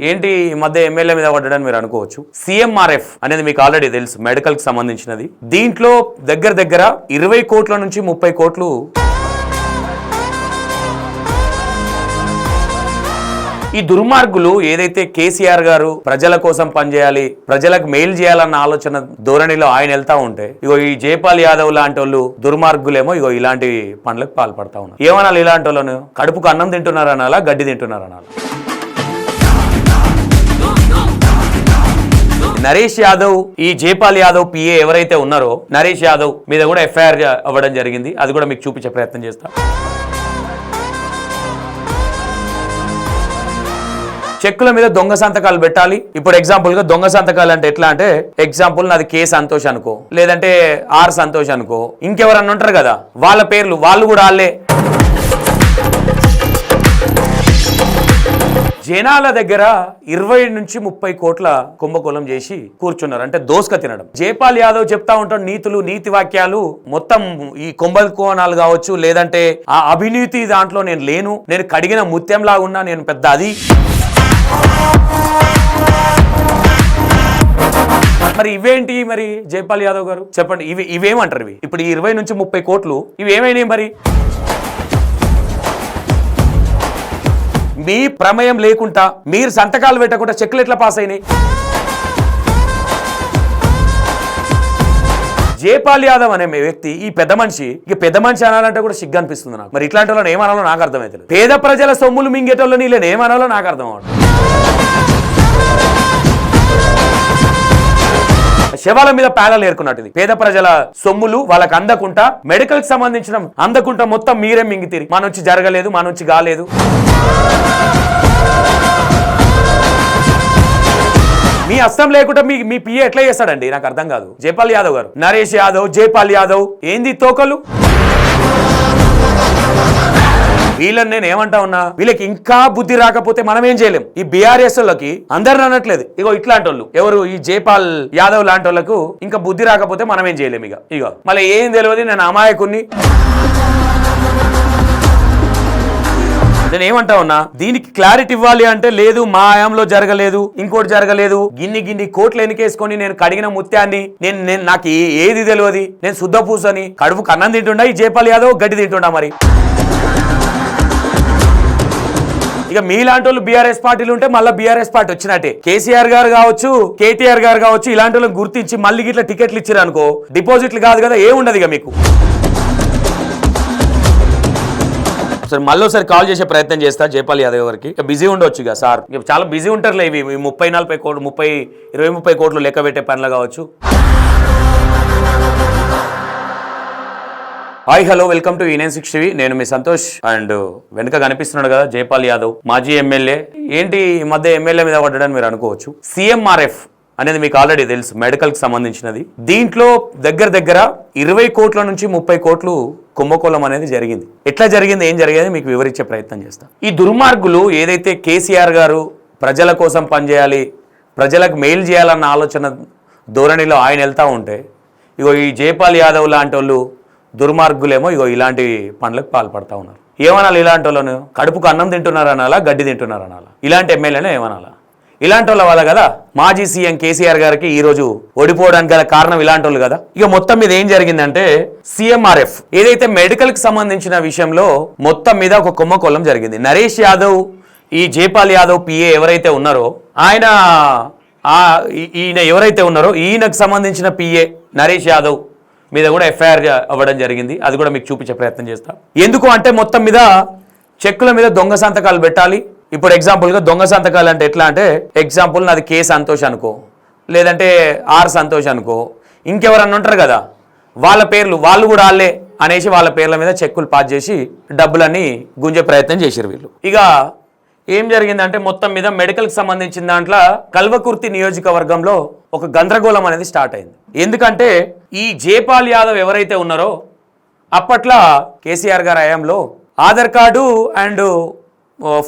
ఏంటి ఈ మధ్య ఎమ్మెల్యే మీద పడ్డాడని మీరు అనుకోవచ్చు. సిఎంఆర్ఎఫ్ అనేది మీకు ఆల్రెడీ తెలుసు, మెడికల్ కి సంబంధించినది. దీంట్లో దగ్గర 20 కోట్ల నుంచి 30 కోట్లు ఈ దుర్మార్గులు ఏదైతే కేసీఆర్ గారు ప్రజల కోసం పనిచేయాలి, ప్రజలకు మేలు చేయాలన్న ఆలోచన ధోరణిలో ఆయన వెళ్తా ఉంటే ఇగో ఈ జైపాల్ యాదవ్ లాంటి వాళ్ళు దుర్మార్గులేమో ఇగో ఇలాంటి పనులకు పాల్పడతా ఉన్నారు. ఏమనాలి ఇలాంటి వాళ్ళను? కడుపుకు అన్నం తింటున్నారనాలా, గడ్డి తింటున్నారనాలా? నరేష్ యాదవ్, ఈ జైపాల్ యాదవ్ పిఏ ఎవరైతే ఉన్నారో నరేష్ యాదవ్ మీద కూడా ఎఫ్ఐఆర్ అవ్వడం జరిగింది. అది కూడా మీకు చూపించే ప్రయత్నం చేస్తా. చెక్కుల మీద దొంగ సంతకాలు పెట్టాలి. ఇప్పుడు ఎగ్జాంపుల్ గా దొంగ సంతకాలు అంటే ఎట్లా అంటే, ఎగ్జాంపుల్ నాది కే సంతోష్ అనుకో, లేదంటే ఆర్ సంతోష్ అనుకో, ఇంకెవరన్నా ఉంటారు కదా వాళ్ళ పేర్లు, వాళ్ళు కూడా వాళ్ళే. జనాల దగ్గర 20 నుంచి 30 కోట్ల కుంభకోణం చేసి కూర్చున్నారు, అంటే దోసుక తినడం. జైపాల్ యాదవ్ చెప్తా ఉంటాడు నీతులు, నీతి వాక్యాలు. మొత్తం ఈ కుంభకోణాలు కావచ్చు, లేదంటే ఆ అవినీతి దాంట్లో నేను లేను, నేను కడిగిన ముత్యంలా ఉన్నా, నేను పెద్ద అది. మరి ఇవేంటి మరి జైపాల్ యాదవ్ గారు చెప్పండి, ఇవేమంటారు? ఇవి ఇప్పుడు ఈ 20 నుంచి 30 కోట్లు ఇవి ఏమైనాయి? మరి మీ ప్రమేయం లేకుండా, మీరు సంతకాలు పెట్టకుండా చెక్కులు ఎట్లా పాస్ అయినాయి? జైపాల్ యాదవ్ అనే వ్యక్తి, ఈ పెద్ద మనిషి, ఇక పెద్ద మనిషి అనాలంటే కూడా సిగ్గు అనిపిస్తుంది నాకు. మరి ఇట్లాంటి వాళ్ళని ఏమనాలో నాకు అర్థమైతే, పేద ప్రజల సొమ్ములు మింగేటోళ్ళని వీళ్ళని ఏమనాలో నాకు అర్థం అవ్వదు. శవాల మీద పేలాలు ఏరుకున్నట్టు పేద ప్రజల సొమ్ములు వాళ్ళకి అందకుండా, మెడికల్ కి సంబంధించిన అందకుండా మొత్తం మీరే మింగితిరి. మన నుంచి జరగలేదు, మన నుంచి కాలేదు. మీ అస్తం లేకుండా మీ పిఏ ఎట్లా చేస్తాడండి? నాకు అర్థం కాదు. జైపాల్ యాదవ్ గారు, నరేష్ యాదవ్, జైపాల్ యాదవ్ ఏంది తోకలు? వీళ్ళని నేను ఏమంటా ఉన్నా, వీళ్ళకి ఇంకా బుద్ధి రాకపోతే మనం ఏం చేయలేం. ఈ బీఆర్ఎస్ వాళ్ళకి అందరిని అనట్లేదు, ఇగో ఇట్లాంటి వాళ్ళు ఎవరు, ఈ జైపాల్ యాదవ్ లాంటి వాళ్ళకు ఇంకా బుద్ధి రాకపోతే మనం ఏం చేయలేం. ఇగో మళ్ళీ ఏం తెలియదు, నేను అమాయకుని. నేను ఏమంటా ఉన్నా, దీనికి క్లారిటీ ఇవ్వాలి అంటే, లేదు మా హయాంలో జరగలేదు, ఇంకోటి జరగలేదు, గిన్ని కోట్లు ఎన్నికేసుకొని నేను కడిగిన ముత్యాన్ని, నేను నాకు ఏది తెలియదు, నేను శుద్ధ పూసని, కడుపుకు అన్నం తింటుండా ఈ జైపాల్ యాదవ్, గడ్డి తింటుండా? మరి ఇక మీలాంటి వాళ్ళు బీఆర్ఎస్ పార్టీలు ఉంటే మళ్ళీ బీఆర్ఎస్ పార్టీ వచ్చినట్టే. కేసీఆర్ గారు కావచ్చు, కేటీఆర్ గారు కావచ్చు, ఇలాంటి వాళ్ళని గుర్తించి మళ్ళీ ఇట్లా టికెట్లు ఇచ్చారు అనుకో, డిపాజిట్లు కాదు కదా, ఏముండదు ఇక మీకు. సరే మళ్ళీ ఒకసారి కాల్ చేసే ప్రయత్నం చేస్తా జైపాల్ యాదవ్ గారికి. బిజీ ఉండొచ్చు ఇక సార్, చాలా బిజీ ఉంటారులే. ఇవి 30-40 కోట్లు, 20-30 కోట్లు లెక్క పెట్టే పనులు కావచ్చు. Hi hello, welcome to E960 TV. నేను మీ సంతోష్. అండ్ వెనుక కనిపిస్తున్నాడు కదా జైపాల్ యాదవ్, మాజీ ఎమ్మెల్యే. ఏంటి ఈ మధ్య ఎమ్మెల్యే మీద పడ్డాడని మీరు అనుకోవచ్చు. సిఎంఆర్ఎఫ్ అనేది మీకు ఆల్రెడీ తెలుసు, మెడికల్ కి సంబంధించినది. దీంట్లో దగ్గర 20 కోట్ల నుంచి 30 కోట్లు కుంభకోణం అనేది జరిగింది. ఎట్లా జరిగింది, ఏం జరిగింది మీకు వివరించే ప్రయత్నం చేస్తా. ఈ దుర్మార్గులు ఏదైతే కేసీఆర్ గారు ప్రజల కోసం పనిచేయాలి, ప్రజలకు మేలు చేయాలన్న ఆలోచన ధోరణిలో ఆయన వెళ్తా ఉంటే ఇగో ఈ జైపాల్ యాదవ్ లాంటి వాళ్ళు దుర్మార్గులేమో ఇగో ఇలాంటి పనులకు పాల్పడతా ఉన్నారు. ఏమనాలి ఇలాంటి వాళ్ళను? కడుపుకు అన్నం తింటున్నారనాలా, గడ్డి తింటున్నారనాలా? ఇలాంటి ఎమ్మెల్యేనే ఏమనాలా? ఇలాంటి వాళ్ళ వల్ల కదా మాజీ సీఎం కేసీఆర్ గారికి ఈ రోజు ఓడిపోవడానికి గల కారణం ఇలాంటి వాళ్ళు కదా. ఇక మొత్తం మీద ఏం జరిగిందంటే, సిఎంఆర్ఎఫ్ ఏదైతే మెడికల్ కి సంబంధించిన విషయంలో మొత్తం మీద ఒక కుంభకోణం జరిగింది. నరేష్ యాదవ్, ఈ జైపాల్ యాదవ్ పిఏ ఎవరైతే ఉన్నారో ఈయన ఎవరైతే ఉన్నారో ఈయనకు సంబంధించిన పిఏ నరేష్ యాదవ్ మీద కూడా ఎఫ్ఐఆర్ అవ్వడం జరిగింది. అది కూడా మీకు చూపించే ప్రయత్నం చేస్తా. ఎందుకు అంటే, మొత్తం మీద చెక్కుల మీద దొంగ సంతకాలు పెట్టాలి. ఇప్పుడు ఎగ్జాంపుల్గా దొంగ సంతకాలు అంటే ఎట్లా అంటే, ఎగ్జాంపుల్ నాది కే సంతోష్ అనుకో, లేదంటే ఆర్ సంతోష్ అనుకో, ఇంకెవరన్నా ఉంటారు కదా వాళ్ళ పేర్లు, వాళ్ళు కూడా వాళ్ళే అనేసి వాళ్ళ పేర్ల మీద చెక్కులు పాస్ చేసి డబ్బులన్నీ గుంజే ప్రయత్నం చేశారు వీళ్ళు. ఇక ఏం జరిగిందంటే, మొత్తం మీద మెడికల్కి సంబంధించిన దాంట్లో కల్వకుర్తి నియోజకవర్గంలో ఒక గందరగోళం అనేది స్టార్ట్ అయింది. ఎందుకంటే ఈ జైపాల్ యాదవ్ ఎవరైతే ఉన్నారో అప్పట్లో కేసీఆర్ గారి హయాంలో ఆధార్ కార్డు అండ్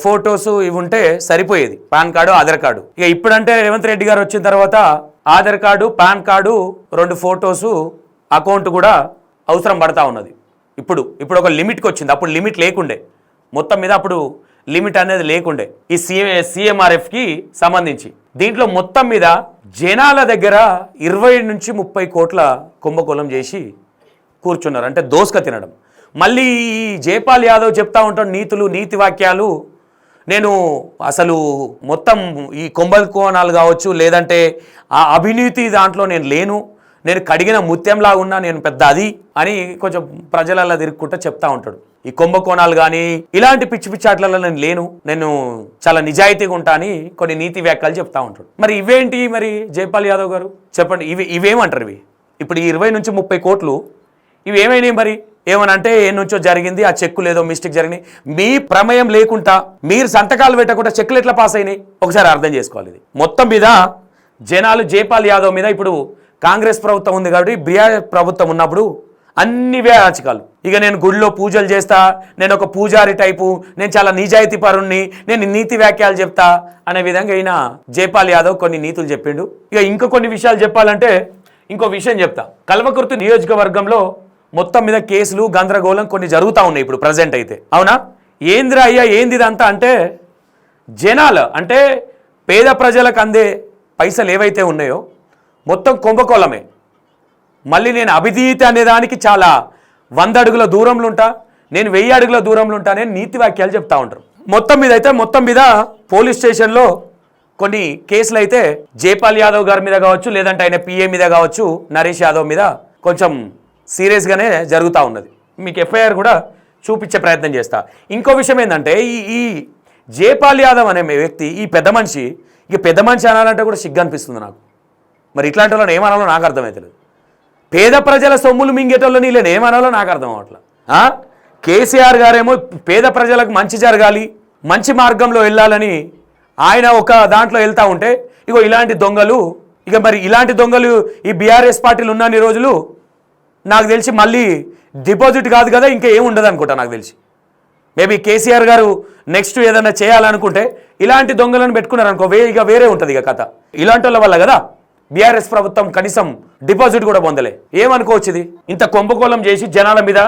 ఫోటోస్ ఇవి ఉంటే సరిపోయేది, పాన్ కార్డు, ఆధార్ కార్డు. ఇక ఇప్పుడంటే రేవంత్ రెడ్డి గారు వచ్చిన తర్వాత Aadhaar card, pan card, 2 photos, account కూడా అవసరం పడతా ఉన్నది. ఇప్పుడు ఒక లిమిట్కి వచ్చింది. అప్పుడు లిమిట్ లేకుండే. మొత్తం మీద అప్పుడు లిమిట్ అనేది లేకుండే ఈ సిఎంఆర్ఎఫ్కి సంబంధించి. దీంట్లో మొత్తం మీద జనాల దగ్గర 20 నుంచి 30 కోట్ల కుంభకోణం చేసి కూర్చున్నారు, అంటే దోసుక తినడం. మళ్ళీ ఈ జైపాల్ యాదవ్ చెప్తా ఉంటాడు నీతులు, నీతి వాక్యాలు. నేను అసలు మొత్తం ఈ కుంభకోణాలు కావచ్చు, లేదంటే ఆ అవినీతి దాంట్లో నేను లేను, నేను కడిగిన ముత్యంలా ఉన్నా, నేను పెద్ద అది అని కొంచెం ప్రజలలా తిరుగుకుంటూ చెప్తా ఉంటాడు. ఈ కుంభకోణాలు కానీ ఇలాంటి పిచ్చి పిచ్చి ఆటలలో నేను లేను, నేను చాలా నిజాయితీగా ఉంటా అని కొన్ని నీతి వ్యాఖ్యలు చెప్తా ఉంటాడు. మరి ఇవేంటి మరి జైపాల్ యాదవ్ గారు చెప్పండి, ఇవేమంటారు ఇవి? ఇప్పుడు ఈ 20 నుంచి 30 కోట్లు ఇవి ఏమైనాయి మరి? ఏమనంటే ఏ నుంచో జరిగింది, ఆ చెక్కులు ఏదో మిస్టేక్ జరిగినాయి, మీ ప్రమేయం లేకుండా మీరు సంతకాలు పెట్టకుండా చెక్కులు ఎట్లా పాస్ అయినాయి ఒకసారి అర్థం చేసుకోవాలి. ఇది మొత్తం మీద జనాలు జైపాల్ యాదవ్ మీద, ఇప్పుడు కాంగ్రెస్ ప్రభుత్వం ఉంది కాబట్టి బీఆర్ఎస్ ప్రభుత్వం ఉన్నప్పుడు అన్ని వ్యాచకాలు. ఇక నేను గుడిలో పూజలు చేస్తా, నేను ఒక పూజారి టైపు, నేను చాలా నిజాయితీ పరుణ్ణి, నేను నీతి వ్యాఖ్యలు చెప్తా అనే విధంగా ఈయన జైపాల్ యాదవ్ కొన్ని నీతులు చెప్పిండు. ఇక ఇంకా కొన్ని విషయాలు చెప్పాలంటే ఇంకో విషయం చెప్తా. కల్వకుర్తి నియోజకవర్గంలో మొత్తం మీద కేసులు గందరగోళం కొన్ని జరుగుతూ ఉన్నాయి ఇప్పుడు ప్రజెంట్ అయితే. అవునా? ఏందిరా అయ్యా ఏంది ఇదంతా అంటే, జనాలు అంటే పేద ప్రజలకు అందే పైసలు ఏవైతే ఉన్నాయో మొత్తం కుంభకోళమే. మళ్ళీ నేను అవినీతి అనేదానికి చాలా 100 అడుగుల దూరంలో ఉంటా, నేను 1000 అడుగుల దూరంలో ఉంటానే నీతి వాక్యాలు చెప్తా ఉంటారు. మొత్తం మీద పోలీస్ స్టేషన్లో కొన్ని కేసులు అయితే జైపాల్ యాదవ్ గారి మీద కావచ్చు, లేదంటే ఆయన పిఏ మీద కావచ్చు, నరేష్ యాదవ్ మీద కొంచెం సీరియస్గానే జరుగుతూ ఉన్నది. మీకు ఎఫ్ఐఆర్ కూడా చూపించే ప్రయత్నం చేస్తా. ఇంకో విషయం ఏంటంటే ఈ జైపాల్ యాదవ్ అనే వ్యక్తి, ఈ పెద్ద మనిషి, ఇక పెద్ద మనిషి అనాలంటే కూడా సిగ్గు అనిపిస్తుంది నాకు. మరి ఇట్లాంటి వాళ్ళని ఏమనాలో నాకు అర్థమవుతలేదు. పేద ప్రజల సొమ్ములు మింగేటోళ్ళని వీళ్ళని ఏమనాలో నాకు అర్థం అవ్వట్లా. కేసీఆర్ గారేమో పేద ప్రజలకు మంచి జరగాలి, మంచి మార్గంలో వెళ్ళాలని ఆయన ఒక దాంట్లో వెళ్తూ ఉంటే, ఇగో ఇలాంటి దొంగలు, ఇక మరి ఇలాంటి దొంగలు ఈ బీఆర్ఎస్ పార్టీలు ఉన్నన్ని రోజులు నాకు తెలిసి మళ్ళీ డిపాజిట్ కాదు కదా, ఇంకా ఏం ఉండదు అనుకుంటా నాకు తెలిసి. మేబీ కేసీఆర్ గారు నెక్స్ట్ ఏదైనా చేయాలనుకుంటే ఇలాంటి దొంగలను పెట్టుకున్నారు అనుకో, ఇక వేరే ఉంటుంది ఇక కథ. ఇలాంటి వాళ్ళ వల్ల కదా బీఆర్ఎస్ ప్రభుత్వం కనీసం డిపాజిట్ కూడా పొందలే. ఏమనుకోవచ్చు ఇది? ఇంత కుంభకోణం చేసి జనాల మీద,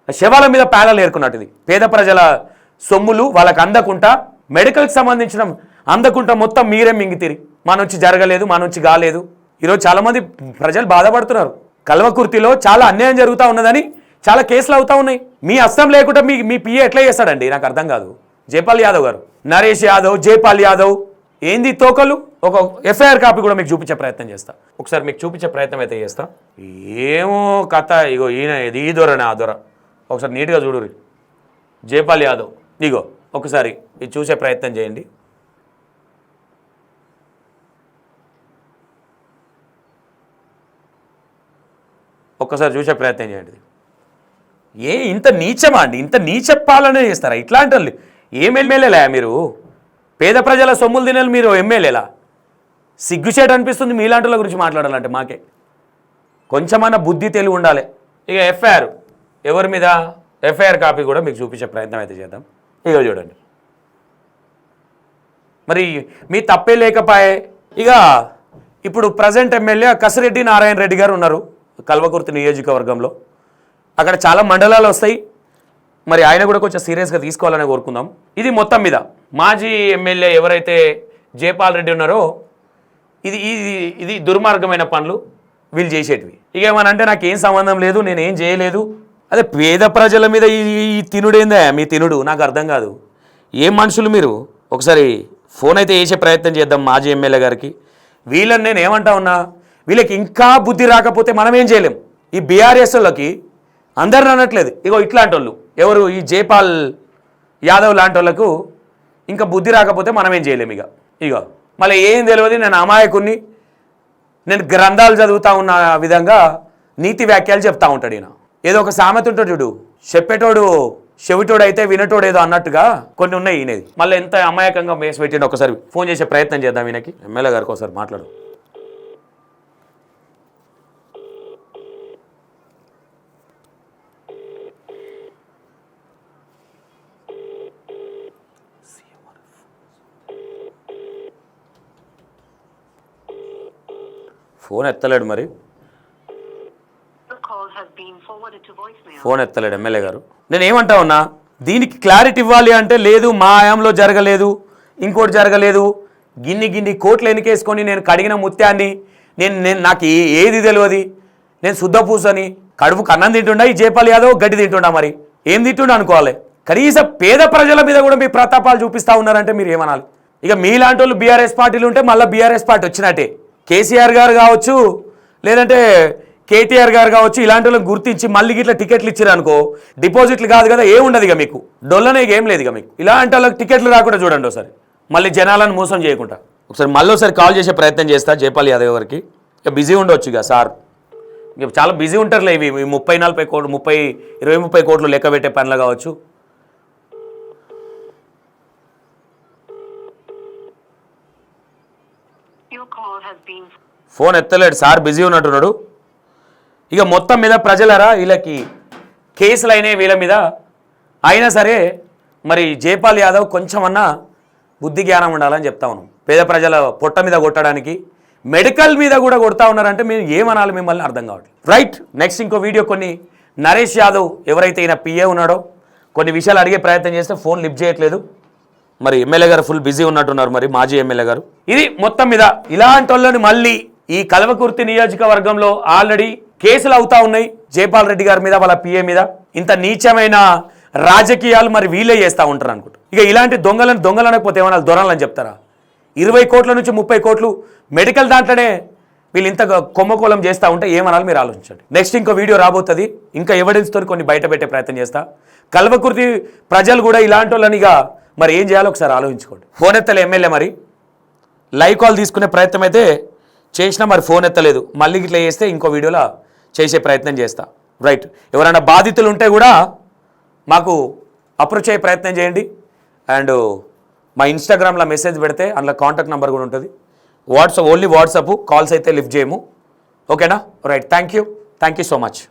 శవాల మీద పేలాలు ఏరుకున్నట్టుది. పేద ప్రజల సొమ్ములు వాళ్ళకి అందకుండా, మెడికల్కి సంబంధించిన అందకుండా మొత్తం మీరే మింగితిరి. మా నుంచి జరగలేదు, మా నుంచి కాలేదు. ఈరోజు చాలామంది ప్రజలు బాధపడుతున్నారు. కల్వకుర్తిలో చాలా అన్యాయం జరుగుతూ ఉన్నదని చాలా కేసులు అవుతా ఉన్నాయి. మీ అస్తం లేకుండా మీ పిఏ ఎట్లా చేస్తాడండి? నాకు అర్థం కాదు. జైపాల్ యాదవ్ గారు, నరేష్ యాదవ్, జైపాల్ యాదవ్ ఏంది తోకలు? ఒక ఎఫ్ఐఆర్ కాపీ కూడా మీకు చూపించే ప్రయత్నం చేస్తా. ఒకసారి మీకు చూపించే ప్రయత్నం అయితే చేస్తా. ఏమో కథ, ఇగో ఈయన ఈ దొరనే ఆ దొర. ఒకసారి నీట్గా చూడురి. జైపాల్ యాదవ్ ఇగో ఒకసారి ఇది చూసే ప్రయత్నం చేయండి. ఒక్కసారి చూసే ప్రయత్నం చేయండి. ఇంత నీచమా అండి? ఇంత నీచ పాలన చేస్తారా ఇట్లాంటి వాళ్ళు? ఏం ఎమ్మెల్యేలా మీరు? పేద ప్రజల సొమ్ములు తినాలి మీరు ఎమ్మెల్యేలా? సిగ్గుచేట అనిపిస్తుంది మీలాంటి వాళ్ళ గురించి మాట్లాడాలంటే. మాకే కొంచెమన్నా బుద్ధి తెలివి ఉండాలి. ఇక ఎఫ్ఐఆర్ ఎవరి మీద? ఎఫ్ఐఆర్ కాపీ కూడా మీకు చూపించే ప్రయత్నం అయితే చేద్దాం. ఇక చూడండి. మరి మీ తప్పే లేకపోయే. ఇక ఇప్పుడు ప్రజెంట్ ఎమ్మెల్యే కసిరెడ్డి నారాయణ రెడ్డి గారు ఉన్నారు కల్వకుర్తి నియోజకవర్గంలో. అక్కడ చాలా మండలాలు వస్తాయి. మరి ఆయన కూడా కొంచెం సీరియస్గా తీసుకోవాలని కోరుకుందాం. ఇది మొత్తం మీద మాజీ ఎమ్మెల్యే ఎవరైతే జైపాల్ రెడ్డి ఉన్నారో ఇది దుర్మార్గమైన పనులు వీళ్ళు చేసేటివి. ఇక ఏమనంటే నాకేం సంబంధం లేదు, నేనేం చేయలేదు. అదే పేద ప్రజల మీద ఈ తినుడేందా మీ తినుడు? నాకు అర్థం కాదు. ఏం మనుషులు మీరు? ఒకసారి ఫోన్ అయితే వేసే ప్రయత్నం చేద్దాం మాజీ ఎమ్మెల్యే గారికి. వీళ్ళని నేను ఏమంటా ఉన్నా, వీళ్ళకి ఇంకా బుద్ధి రాకపోతే మనం ఏం చేయలేం. ఈ బీఆర్ఎస్ వాళ్ళకి అందరిని అనట్లేదు, ఇగో ఇట్లాంటి వాళ్ళు ఎవరు ఈ జైపాల్ యాదవ్ లాంటి వాళ్ళకు ఇంకా బుద్ధి రాకపోతే మనం ఏం చేయలేం. ఇగో మళ్ళీ ఏం తెలియదు, నేను అమాయకుని, నేను గ్రంథాలు చదువుతా ఉన్న విధంగా నీతి వ్యాఖ్యలు చెప్తా ఉంటాడు ఈయన. ఏదో ఒక సామెత ఉంటాడు చూడు, చెప్పేటోడు చెవిటోడు అయితే వినటోడు ఏదో అన్నట్టుగా కొన్ని ఉన్నాయి ఈయనది. మళ్ళీ ఎంత అమాయకంగా మేసి పెట్టిండు. ఒకసారి ఫోన్ చేసే ప్రయత్నం చేద్దాం ఈయనకి. ఎమ్మెల్యే గారికి ఒకసారి మాట్లాడు. ఫోన్ ఎత్తలేడు, మరి ఫోన్ ఎత్తలేడు ఎమ్మెల్యే గారు. నేను ఏమంటా ఉన్నా, దీనికి క్లారిటీ ఇవ్వాలి అంటే లేదు మా హయాంలో జరగలేదు, ఇంకోటి జరగలేదు, గిన్ని కోట్లు ఎన్నికేసుకొని నేను కడిగిన ముత్యాన్ని, నేను నాకు ఏది తెలియదు, నేను శుద్ధ పూసని, కడుపుకు అన్నం తింటుండా ఈ జైపాల్ యాదవ్, గడ్డి తింటుండా, మరి ఏం తింటుండా అనుకోవాలి. కనీసం పేద ప్రజల మీద కూడా మీ ప్రతాపాలు చూపిస్తూ ఉన్నారంటే మీరు ఏమనాలి. ఇక మీలాంటి వాళ్ళు బీఆర్ఎస్ పార్టీలు ఉంటే మళ్ళీ బీఆర్ఎస్ పార్టీ వచ్చినట్టే. కేసీఆర్ గారు కావచ్చు, లేదంటే కేటీఆర్ గారు కావచ్చు, ఇలాంటి వాళ్ళని గుర్తించి మళ్ళీ ఇట్లా టికెట్లు ఇచ్చారు అనుకో, డిపాజిట్లు కాదు కదా, ఏముండదు ఇక మీకు, డొల్లనే ఏం లేదు ఇక మీకు. ఇలాంటి వాళ్ళకి టికెట్లు రాకుండా చూడండి ఒకసారి, మళ్ళీ జనాలను మోసం చేయకుండా. ఒకసారి మళ్ళీ కాల్ చేసే ప్రయత్నం చేస్తా జైపాల్ యాదవ్ గారికి. ఇక బిజీ ఉండొచ్చు ఇక సార్, ఇక చాలా బిజీ ఉంటారులే ఇవి 30-40 కోట్లు, 20-30 కోట్లు లెక్క పెట్టే పనులు కావచ్చు. ఫోన్ ఎత్తలేడు సార్, బిజీ ఉన్నట్టున్నాడు. ఇక మొత్తం మీద ప్రజలరా వీళ్ళకి కేసులు అయినాయి వీళ్ళ మీద, అయినా సరే మరి జైపాల్ యాదవ్ కొంచెమన్నా బుద్ధి జ్ఞానం ఉండాలని చెప్తా ఉన్నాం. పేద ప్రజల పొట్ట మీద కొట్టడానికి మెడికల్ మీద కూడా కొడతా ఉన్నారంటే మీరు ఏమనాలి, మిమ్మల్ని అర్థం కావట్లేదు. రైట్, నెక్స్ట్ ఇంకో వీడియో కొన్ని నరేష్ యాదవ్ ఎవరైతే ఈయన పిఏ ఉన్నాడో కొన్ని విషయాలు అడిగే ప్రయత్నం చేస్తే ఫోన్ లిఫ్ట్ చేయట్లేదు. మరి ఎమ్మెల్యే గారు ఫుల్ బిజీ ఉన్నట్టున్నారు, మరి మాజీ ఎమ్మెల్యే గారు. ఇది మొత్తం మీద ఇలాంటి వాళ్ళని మళ్ళీ ఈ కల్వకుర్తి నియోజకవర్గంలో ఆల్రెడీ కేసులు అవుతా ఉన్నాయి జైపాల్ రెడ్డి గారి మీద, వాళ్ళ పిఏ మీద. ఇంత నీచమైన రాజకీయాలు మరి వీళ్ళే చేస్తూ ఉంటారు అనుకుంటా. ఇక ఇలాంటి దొంగలు అనకపోతే ఏమన్నా దొరలని చెప్తారా? 20 కోట్ల నుంచి 30 కోట్లు మెడికల్ దాంట్లోనే వీళ్ళు ఇంత కొమ్మకోలం చేస్తూ ఉంటే ఏమనాలి మీరు ఆలోచించండి. నెక్స్ట్ ఇంకో వీడియో రాబోతుంది, ఇంకా ఎవిడెన్స్తో కొన్ని బయట పెట్టే ప్రయత్నం చేస్తా. కల్వకుర్తి ప్రజలు కూడా ఇలాంటి వాళ్ళని ఇక మరి ఏం చేయాలో ఒకసారి ఆలోచించుకోండి. ఫోన్ ఎత్తలే ఎమ్మెల్యే, మరి లైవ్ కాల్ తీసుకునే ప్రయత్నం అయితే చేసినా మరి ఫోన్ ఎత్తలేదు. మళ్ళీ ఇట్లా చేస్తే ఇంకో వీడియోలో చేసే ప్రయత్నం చేస్తా. రైట్, ఎవరైనా బాధితులు ఉంటే కూడా మాకు అప్రోచ్ అయ్యే ప్రయత్నం చేయండి. అండ్ మా ఇన్స్టాగ్రామ్లో మెసేజ్ పెడితే అందులో కాంటాక్ట్ నెంబర్ కూడా ఉంటుంది. ఓన్లీ వాట్సాప్, కాల్స్ అయితే లిఫ్ట్ చేయము. ఓకేనా? Right, thank you so much.